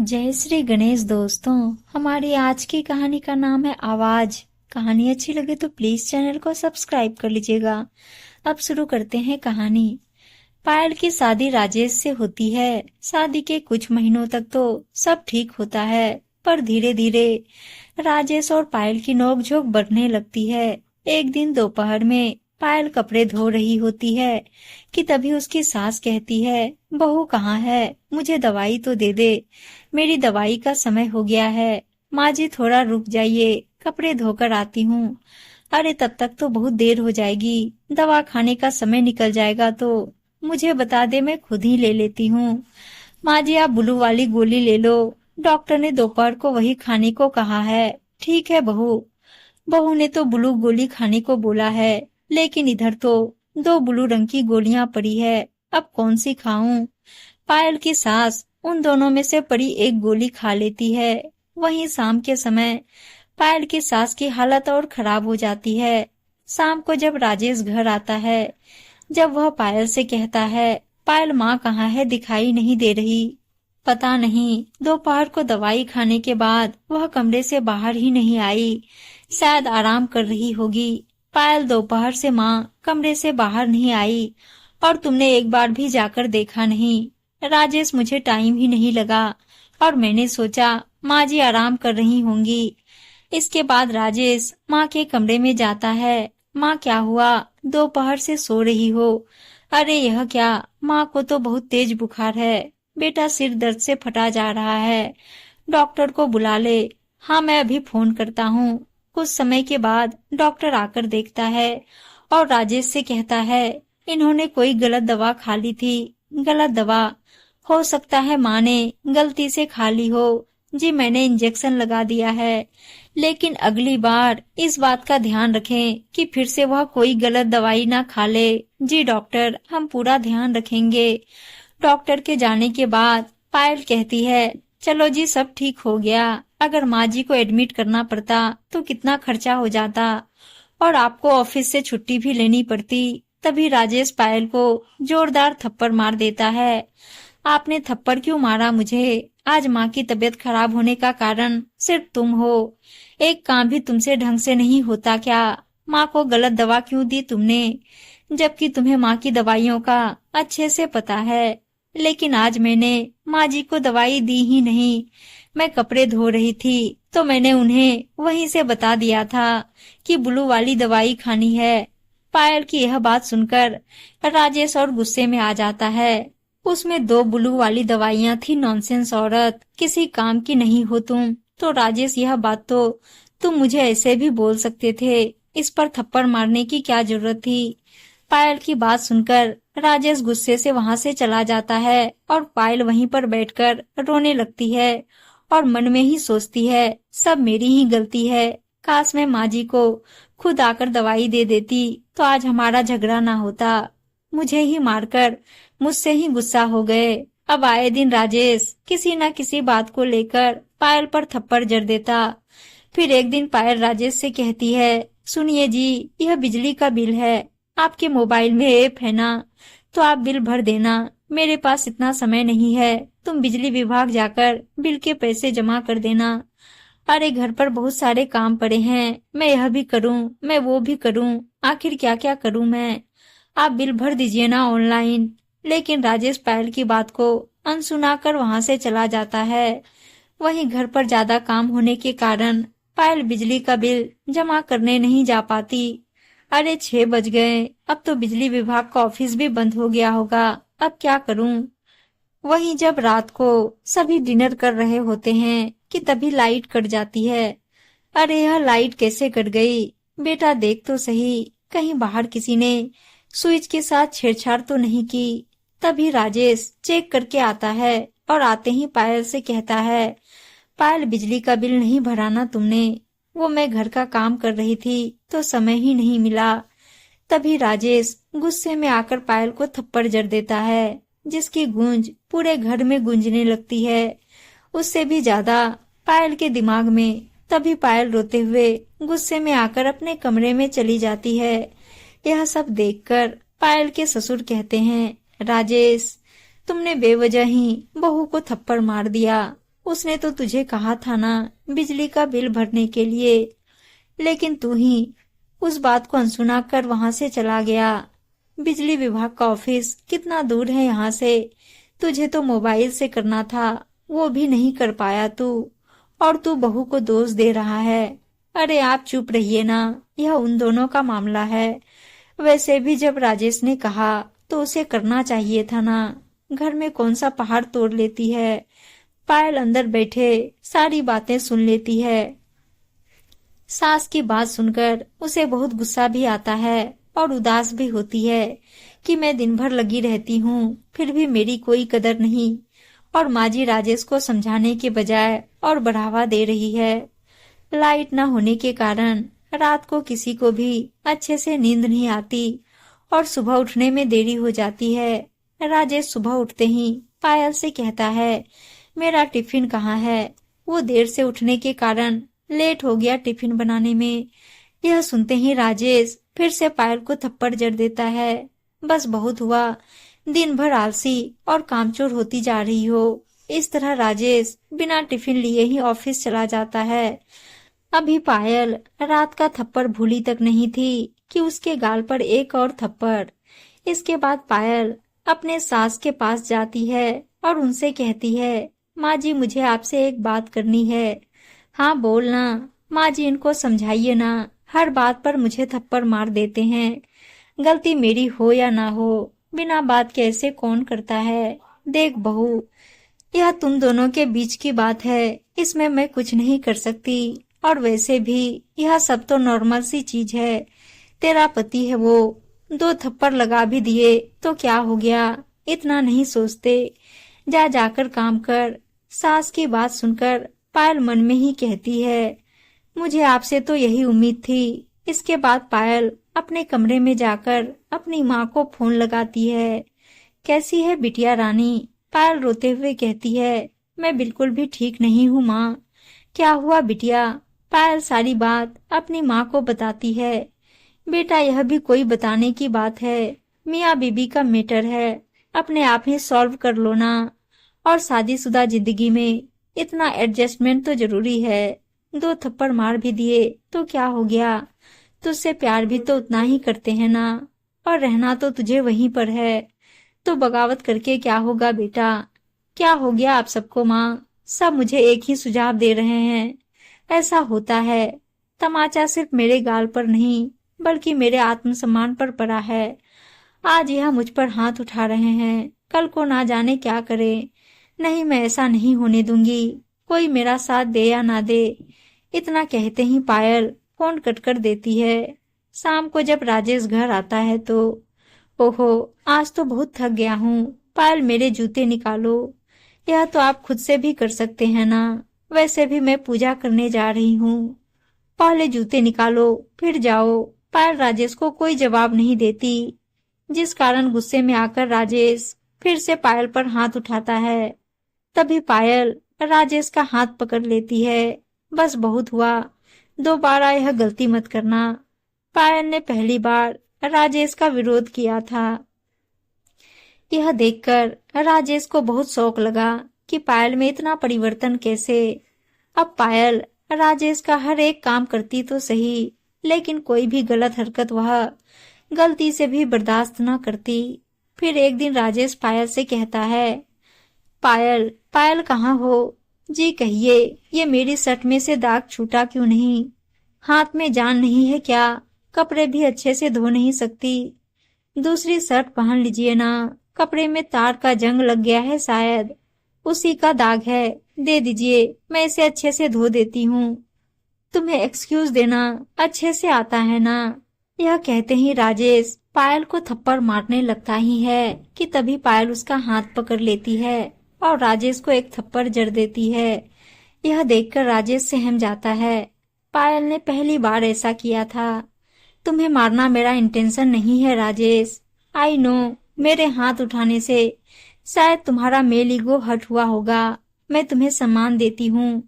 जय श्री गणेश दोस्तों। हमारी आज की कहानी का नाम है आवाज। कहानी अच्छी लगे तो प्लीज चैनल को सब्सक्राइब कर लीजिएगा। अब शुरू करते हैं कहानी। पायल की शादी राजेश से होती है। शादी के कुछ महीनों तक तो सब ठीक होता है, पर धीरे धीरे राजेश और पायल की नोकझोंक बढ़ने लगती है। एक दिन दोपहर में पायल कपड़े धो रही होती है कि तभी उसकी सास कहती है, बहू कहाँ है? मुझे दवाई तो दे दे, मेरी दवाई का समय हो गया है। माँ जी थोड़ा रुक जाइए, कपड़े धोकर आती हूँ। अरे तब तक तो बहुत देर हो जाएगी, दवा खाने का समय निकल जाएगा तो मुझे बता दे, मैं खुद ही ले लेती हूँ। माँ जी आप ब्लू वाली गोली ले लो, डॉक्टर ने दोपहर को वही खाने को कहा है। ठीक है बहू। बहू ने तो ब्लू गोली खाने को बोला है, लेकिन इधर तो दो ब्लू रंग की गोलियां पड़ी है, अब कौन सी खाऊं? पायल की सास उन दोनों में से पड़ी एक गोली खा लेती है। वहीं शाम के समय पायल की सास की हालत और खराब हो जाती है। शाम को जब राजेश घर आता है, जब वह पायल से कहता है, पायल माँ कहाँ है, दिखाई नहीं दे रही। पता नहीं दोपहर को दवाई खाने के बाद वह कमरे से बाहर ही नहीं आई, शायद आराम कर रही होगी। पायल दोपहर से माँ कमरे से बाहर नहीं आई और तुमने एक बार भी जाकर देखा नहीं। राजेश मुझे टाइम ही नहीं लगा और मैंने सोचा माँ जी आराम कर रही होंगी। इसके बाद राजेश माँ के कमरे में जाता है। माँ क्या हुआ, दोपहर से सो रही हो? अरे यह क्या, माँ को तो बहुत तेज बुखार है, बेटा सिर दर्द से फटा जा रहा है, डॉक्टर को बुला ले। हाँ मैं अभी फोन करता हूँ। कुछ समय के बाद डॉक्टर आकर देखता है और राजेश से कहता है, इन्होंने कोई गलत दवा खा ली थी। गलत दवा? हो सकता है माँ ने गलती से खा ली हो। जी मैंने इंजेक्शन लगा दिया है, लेकिन अगली बार इस बात का ध्यान रखें कि फिर से वह कोई गलत दवाई ना खा ले। जी डॉक्टर, हम पूरा ध्यान रखेंगे। डॉक्टर के जाने के बाद पायल कहती है, चलो जी सब ठीक हो गया। अगर माँ जी को एडमिट करना पड़ता तो कितना खर्चा हो जाता और आपको ऑफिस से छुट्टी भी लेनी पड़ती। तभी राजेश पायल को जोरदार थप्पड़ मार देता है। आपने थप्पड़ क्यों मारा मुझे? आज माँ की तबीयत खराब होने का कारण सिर्फ तुम हो। एक काम भी तुमसे ढंग से नहीं होता क्या? माँ को गलत दवा क्यों दी तुमने, जबकि तुम्हें माँ की दवाइयों का अच्छे से पता है? लेकिन आज मैंने माँ जी को दवाई दी ही नहीं। मैं कपड़े धो रही थी तो मैंने उन्हें वहीं से बता दिया था कि ब्लू वाली दवाई खानी है। पायल की यह बात सुनकर राजेश और गुस्से में आ जाता है। उसमें दो ब्लू वाली दवाइयां थी। नॉनसेंस औरत, किसी काम की नहीं हो तुम। तो राजेश यह बात तो तुम मुझे ऐसे भी बोल सकते थे, इस पर थप्पड़ मारने की क्या जरूरत थी? पायल की बात सुनकर राजेश गुस्से से वहां से चला जाता है और पायल वहीं पर बैठकर रोने लगती है और मन में ही सोचती है, सब मेरी ही गलती है। काश मैं माँ जी को खुद आकर दवाई दे देती तो आज हमारा झगड़ा ना होता। मुझे ही मारकर मुझसे ही गुस्सा हो गए। अब आए दिन राजेश किसी न किसी बात को लेकर पायल पर थप्पड़ जड़ देता। फिर एक दिन पायल राजेश से कहती है, सुनिए जी, यह बिजली का बिल है, आपके मोबाइल में ऐप है ना, तो आप बिल भर देना। मेरे पास इतना समय नहीं है, तुम बिजली विभाग जाकर बिल के पैसे जमा कर देना। अरे घर पर बहुत सारे काम पड़े हैं, मैं यह भी करूं, मैं वो भी करूं, आखिर क्या क्या करूं मैं? आप बिल भर दीजिए ना ऑनलाइन। लेकिन राजेश पायल की बात को अनसुना कर वहाँ से चला जाता है। वहीं घर पर ज्यादा काम होने के कारण पायल बिजली का बिल जमा करने नहीं जा पाती। अरे 6 बज गए, अब तो बिजली विभाग का ऑफिस भी बंद हो गया होगा, अब क्या करूं? वहीं जब रात को सभी डिनर कर रहे होते हैं कि तभी लाइट कट जाती है। अरे यह लाइट कैसे कट गई? बेटा देख तो सही, कहीं बाहर किसी ने स्विच के साथ छेड़छाड़ तो नहीं की। तभी राजेश चेक करके आता है और आते ही पायल से कहता है, पायल बिजली का बिल नहीं भराना तुमने? वो मैं घर का काम कर रही थी तो समय ही नहीं मिला। तभी राजेश गुस्से में आकर पायल को थप्पड़ जड़ देता है, जिसकी गूंज पूरे घर में गूंजने लगती है। उससे भी ज्यादा पायल के दिमाग में। तभी पायल रोते हुए गुस्से में आकर अपने कमरे में चली जाती है। यह सब देखकर पायल के ससुर कहते हैं, राजेश तुमने बेवजह ही बहू को थप्पड़ मार दिया, उसने तो तुझे कहा था ना बिजली का बिल भरने के लिए, लेकिन तू ही उस बात को अनसुना कर वहां से चला गया। बिजली विभाग का ऑफिस कितना दूर है यहाँ से, तुझे तो मोबाइल से करना था, वो भी नहीं कर पाया तू, और तू बहू को दोष दे रहा है। अरे आप चुप रहिए ना, यह उन दोनों का मामला है। वैसे भी जब राजेश ने कहा तो उसे करना चाहिए था ना, घर में कौन सा पहाड़ तोड़ लेती है। पायल अंदर बैठे सारी बातें सुन लेती है। सास की बात सुनकर उसे बहुत गुस्सा भी आता है और उदास भी होती है कि मैं दिन भर लगी रहती हूँ, फिर भी मेरी कोई कदर नहीं, और माँ जी राजेश को समझाने के बजाय और बढ़ावा दे रही है। लाइट न होने के कारण रात को किसी को भी अच्छे से नींद नहीं आती और सुबह उठने में देरी हो जाती है। राजेश सुबह उठते ही पायल से कहता है, मेरा टिफिन कहाँ है? वो देर से उठने के कारण लेट हो गया टिफिन बनाने में। यह सुनते ही राजेश फिर से पायल को थप्पड़ जड़ देता है। बस बहुत हुआ, दिन भर आलसी और कामचोर होती जा रही हो। इस तरह राजेश बिना टिफिन लिए ही ऑफिस चला जाता है। अभी पायल रात का थप्पड़ भूली तक नहीं थी कि उसके गाल पर एक और थप्पड़। इसके बाद पायल अपने सास के पास जाती है और उनसे कहती है, माँ जी मुझे आपसे एक बात करनी है। हाँ बोलना। माँ जी इनको समझाइए ना, हर बात पर मुझे थप्पड़ मार देते हैं। गलती मेरी हो या ना हो, बिना बात के ऐसे कौन करता है। देख बहू, यह तुम दोनों के बीच की बात है, इसमें मैं कुछ नहीं कर सकती, और वैसे भी यह सब तो नॉर्मल सी चीज है। तेरा पति है, वो 2 थप्पड़ लगा भी दिए तो क्या हो गया, इतना नहीं सोचते। जा जाकर काम कर। सास की बात सुनकर पायल मन में ही कहती है, मुझे आपसे तो यही उम्मीद थी। इसके बाद पायल अपने कमरे में जाकर अपनी माँ को फोन लगाती है। कैसी है बिटिया रानी? पायल रोते हुए कहती है, मैं बिल्कुल भी ठीक नहीं हूँ माँ। क्या हुआ बिटिया? पायल सारी बात अपनी माँ को बताती है। बेटा यह भी कोई बताने की बात है, मियाँ बीबी का मैटर है, अपने आप ही सॉल्व कर लो ना। और शादीशुदा जिंदगी में इतना एडजस्टमेंट तो जरूरी है। 2 थप्पड़ मार भी दिए तो क्या हो गया, तुझसे प्यार भी तो उतना ही करते हैं ना, और रहना तो तुझे वहीं पर है। तो बगावत करके क्या होगा बेटा? क्या हो गया आप सबको माँ? सब मुझे एक ही सुझाव दे रहे हैं। ऐसा होता है, तमाचा सिर्फ मेरे गाल पर नहीं बल्कि मेरे आत्मसम्मान पर पड़ा है। आज यह मुझ पर हाथ उठा रहे हैं, कल को ना जाने क्या करे। नहीं, मैं ऐसा नहीं होने दूंगी, कोई मेरा साथ दे या ना दे। इतना कहते ही पायल फोन कट कर देती है। शाम को जब राजेश घर आता है तो, ओहो आज तो बहुत थक गया हूँ, पायल मेरे जूते निकालो। यह तो आप खुद से भी कर सकते हैं ना, वैसे भी मैं पूजा करने जा रही हूँ। पहले जूते निकालो फिर जाओ। पायल राजेश को कोई जवाब नहीं देती, जिस कारण गुस्से में आकर राजेश फिर से पायल पर हाथ उठाता है। तभी पायल राजेश का हाथ पकड़ लेती है। बस बहुत हुआ, दोबारा यह गलती मत करना। पायल ने पहली बार राजेश का विरोध किया था। यह देखकर राजेश को बहुत शौक लगा कि पायल में इतना परिवर्तन कैसे। अब पायल राजेश का हर एक काम करती तो सही, लेकिन कोई भी गलत हरकत वह गलती से भी बर्दाश्त न करती। फिर एक दिन राजेश पायल से कहता है, पायल पायल कहाँ हो? जी कहिए, ये मेरी शर्ट में से दाग छूटा क्यों नहीं? हाथ में जान नहीं है क्या? कपड़े भी अच्छे से धो नहीं सकती? दूसरी शर्ट पहन लीजिए ना, कपड़े में तार का जंग लग गया है शायद, उसी का दाग है, दे दीजिए, मैं इसे अच्छे से धो देती हूँ। तुम्हें एक्सक्यूज देना अच्छे से आता है ना? यह कहते ही राजेश पायल को थप्पड़ मारने लगता ही है कि तभी पायल उसका हाथ पकड़ लेती है और राजेश को एक थप्पड़ जड़ देती है। यह देखकर राजेश सहम जाता है। पायल ने पहली बार ऐसा किया था। तुम्हें मारना मेरा इंटेंशन नहीं है राजेश, आई नो। मेरे हाथ उठाने से शायद तुम्हारा मेल ईगो हर्ट हुआ होगा। मैं तुम्हें सम्मान देती हूँ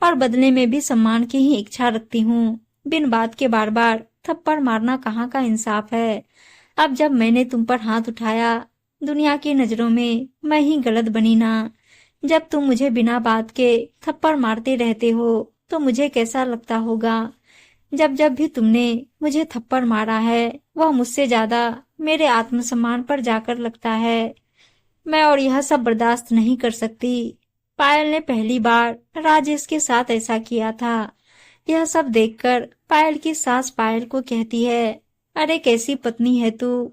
और बदले में भी सम्मान की ही इच्छा रखती हूँ। बिन बात के बार बार थप्पड़ मारना कहाँ का इंसाफ है। अब जब मैंने तुम पर हाथ उठाया, दुनिया की नजरों में मैं ही गलत बनी ना। जब तुम मुझे बिना बात के थप्पड़ मारते रहते हो तो मुझे कैसा लगता होगा। जब जब भी तुमने मुझे थप्पड़ मारा है वह मुझसे ज्यादा मेरे आत्मसम्मान पर जाकर लगता है। मैं और यह सब बर्दाश्त नहीं कर सकती। पायल ने पहली बार राजेश के साथ ऐसा किया था। यह सब देखकर पायल की सास पायल को कहती है, अरे कैसी पत्नी है तू,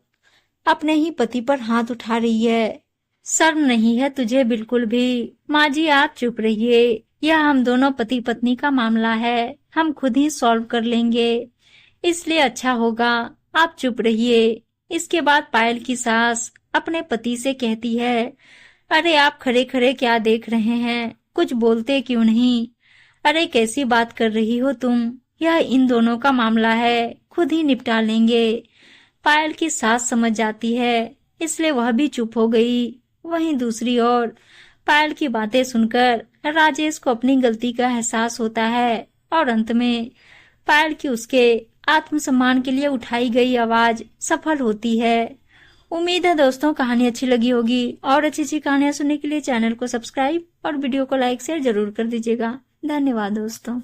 अपने ही पति पर हाथ उठा रही है, शर्म नहीं है तुझे बिल्कुल भी। माँ जी आप चुप रहिए, यह हम दोनों पति पत्नी का मामला है, हम खुद ही सॉल्व कर लेंगे, इसलिए अच्छा होगा आप चुप रहिए। इसके बाद पायल की सास अपने पति से कहती है, अरे आप खड़े खड़े क्या देख रहे हैं, कुछ बोलते क्यों नहीं। अरे कैसी बात कर रही हो तुम, यह इन दोनों का मामला है, खुद ही निपटा लेंगे। पायल की सास समझ जाती है, इसलिए वह भी चुप हो गई। वहीं दूसरी ओर पायल की बातें सुनकर राजेश को अपनी गलती का एहसास होता है और अंत में पायल की उसके आत्मसम्मान के लिए उठाई गई आवाज सफल होती है। उम्मीद है दोस्तों कहानी अच्छी लगी होगी और अच्छी अच्छी कहानियां सुनने के लिए चैनल को सब्सक्राइब और वीडियो को लाइक शेयर जरूर कर दीजिएगा। धन्यवाद दोस्तों।